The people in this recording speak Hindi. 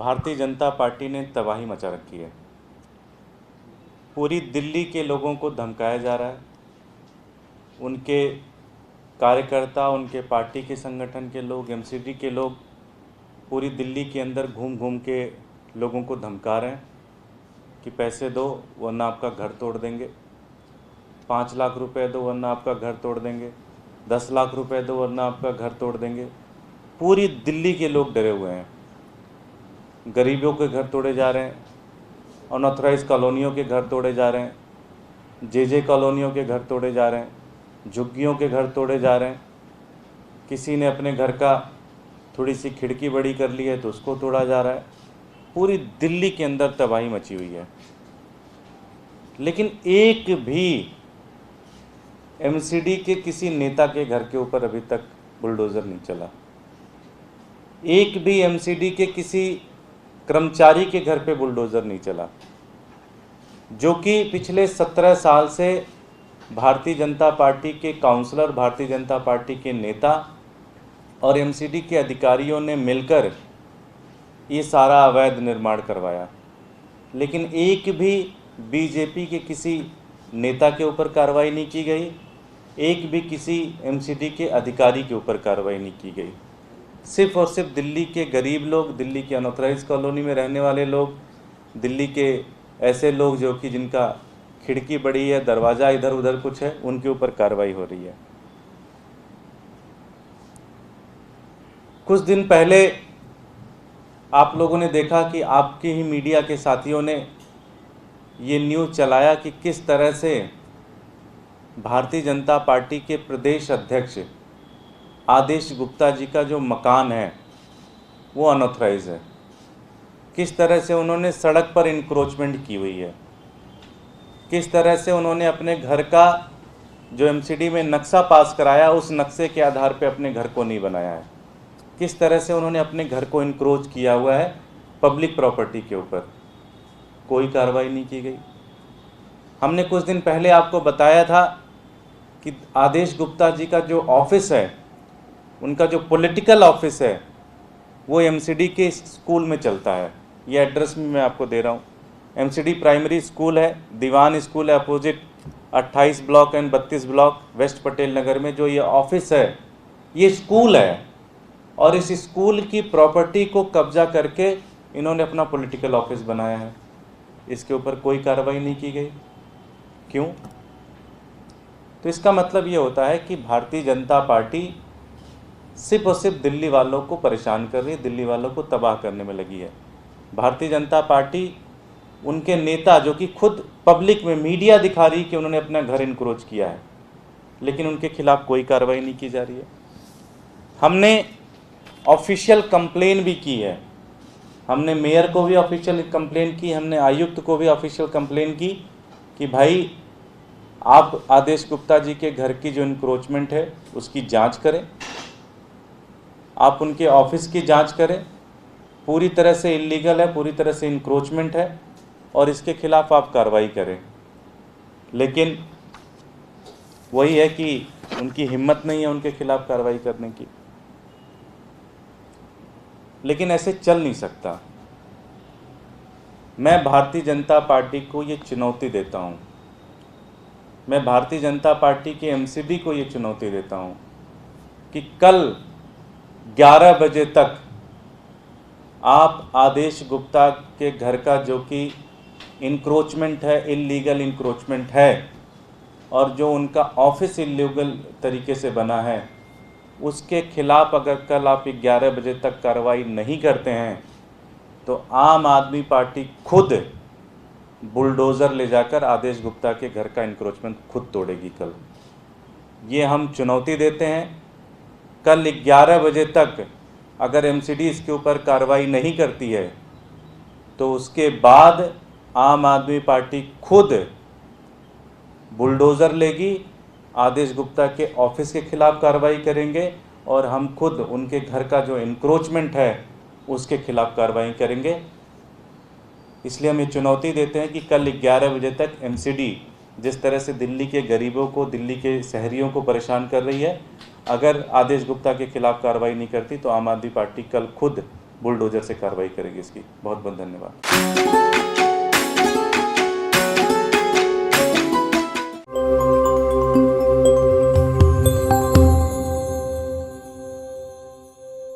भारतीय जनता पार्टी ने तबाही मचा रखी है। पूरी दिल्ली के लोगों को धमकाया जा रहा है। उनके कार्यकर्ता, उनके पार्टी के संगठन के लोग, एमसीडी के लोग पूरी दिल्ली के अंदर घूम घूम के लोगों को धमका रहे हैं कि पैसे दो वरना आपका घर तोड़ देंगे, 5 लाख रुपए दो वरना आपका घर तोड़ देंगे, 10 लाख रुपए दो वरना आपका घर तोड़ देंगे। पूरी दिल्ली के लोग डरे हुए हैं। गरीबों के घर तोड़े जा रहे हैं, अनऑथराइज कॉलोनियों के घर तोड़े जा रहे हैं, जे कॉलोनियों के घर तोड़े जा रहे हैं, झुग्गियों के घर तोड़े जा रहे हैं। किसी ने अपने घर का थोड़ी सी खिड़की बड़ी कर ली है तो उसको तोड़ा जा रहा है। पूरी दिल्ली के अंदर तबाही मची हुई है। लेकिन एक भी एमसीडी के किसी नेता के घर के ऊपर अभी तक बुलडोज़र नहीं चला। एक भी एमसीडी के किसी कर्मचारी के घर पे बुलडोज़र नहीं चला, जो कि पिछले 17 साल से भारतीय जनता पार्टी के काउंसलर, भारतीय जनता पार्टी के नेता और एमसीडी के अधिकारियों ने मिलकर ये सारा अवैध निर्माण करवाया। लेकिन एक भी बीजेपी के किसी नेता के ऊपर कार्रवाई नहीं की गई, एक भी किसी एमसीडी के अधिकारी के ऊपर कार्रवाई नहीं की गई। सिर्फ और सिर्फ दिल्ली के गरीब लोग, दिल्ली के अनऑथराइज कॉलोनी में रहने वाले लोग, दिल्ली के ऐसे लोग जो कि जिनका खिड़की बड़ी है, दरवाज़ा इधर उधर कुछ है, उनके ऊपर कार्रवाई हो रही है। कुछ दिन पहले आप लोगों ने देखा कि आपके ही मीडिया के साथियों ने ये न्यूज़ चलाया कि किस तरह से भारतीय जनता पार्टी के प्रदेश अध्यक्ष आदेश गुप्ता जी का जो मकान है वो अनऑथराइज है। किस तरह से उन्होंने सड़क पर इंक्रोचमेंट की हुई है, किस तरह से उन्होंने अपने घर का जो एमसीडी में नक्शा पास कराया उस नक्शे के आधार पे अपने घर को नहीं बनाया है, किस तरह से उन्होंने अपने घर को इंक्रोच किया हुआ है पब्लिक प्रॉपर्टी के ऊपर। कोई कार्रवाई नहीं की गई। हमने कुछ दिन पहले आपको बताया था कि आदेश गुप्ता जी का जो ऑफिस है, उनका जो पॉलिटिकल ऑफिस है, वो एमसीडी के स्कूल में चलता है। ये एड्रेस भी मैं आपको दे रहा हूँ। एमसीडी प्राइमरी स्कूल है, दीवान स्कूल है, opposite 28 block and 32 block west Patel Nagar में जो ये ऑफिस है, ये स्कूल है। और इस स्कूल की प्रॉपर्टी को कब्जा करके इन्होंने अपना पॉलिटिकल ऑफिस बनाया है। इसके ऊपर कोई कार्रवाई नहीं की गई। क्यों? तो इसका मतलब ये होता है कि भारतीय जनता पार्टी सिर्फ और सिर्फ दिल्ली वालों को परेशान कर रही है, दिल्ली वालों को तबाह करने में लगी है। भारतीय जनता पार्टी, उनके नेता जो कि खुद पब्लिक में मीडिया दिखा रही कि उन्होंने अपना घर इनक्रोच किया है, लेकिन उनके खिलाफ कोई कार्रवाई नहीं की जा रही है। हमने ऑफिशियल कंप्लेन भी की है, हमने मेयर को भी ऑफिशियल कंप्लेन की, हमने आयुक्त को भी ऑफिशियल कंप्लेन की कि भाई आप आदेश गुप्ता जी के घर की जो इंक्रोचमेंट है उसकी जांच करें, आप उनके ऑफिस की जांच करें। पूरी तरह से इल्लीगल है, पूरी तरह से इंक्रोचमेंट है और इसके खिलाफ आप कार्रवाई करें। लेकिन वही है कि उनकी हिम्मत नहीं है उनके खिलाफ कार्रवाई करने की। लेकिन ऐसे चल नहीं सकता। मैं भारतीय जनता पार्टी को ये चुनौती देता हूँ, मैं भारतीय जनता पार्टी के एमसीडी को ये चुनौती देता हूँ कि कल 11 बजे तक आप आदेश गुप्ता के घर का जो कि इंक्रोचमेंट है, इल्लीगल इंक्रोचमेंट है, और जो उनका ऑफिस इल्लीगल तरीके से बना है, उसके खिलाफ अगर कल आप 11 बजे तक कार्रवाई नहीं करते हैं तो आम आदमी पार्टी खुद बुलडोज़र ले जाकर आदेश गुप्ता के घर का इंक्रोचमेंट खुद तोड़ेगी कल। ये हम चुनौती देते हैं। कल 11 बजे तक अगर एमसीडी इसके ऊपर कार्रवाई नहीं करती है तो उसके बाद आम आदमी पार्टी खुद बुलडोज़र लेगी, आदेश गुप्ता के ऑफिस के खिलाफ कार्रवाई करेंगे और हम खुद उनके घर का जो इंक्रोचमेंट है उसके खिलाफ कार्रवाई करेंगे। इसलिए हम ये चुनौती देते हैं कि कल 11 बजे तक एमसीडी जिस तरह से दिल्ली के गरीबों को, दिल्ली के शहरियों को परेशान कर रही है, अगर आदेश गुप्ता के खिलाफ कार्रवाई नहीं करती तो आम आदमी पार्टी कल खुद बुलडोजर से कार्रवाई करेगी इसकी। बहुत बहुत धन्यवाद।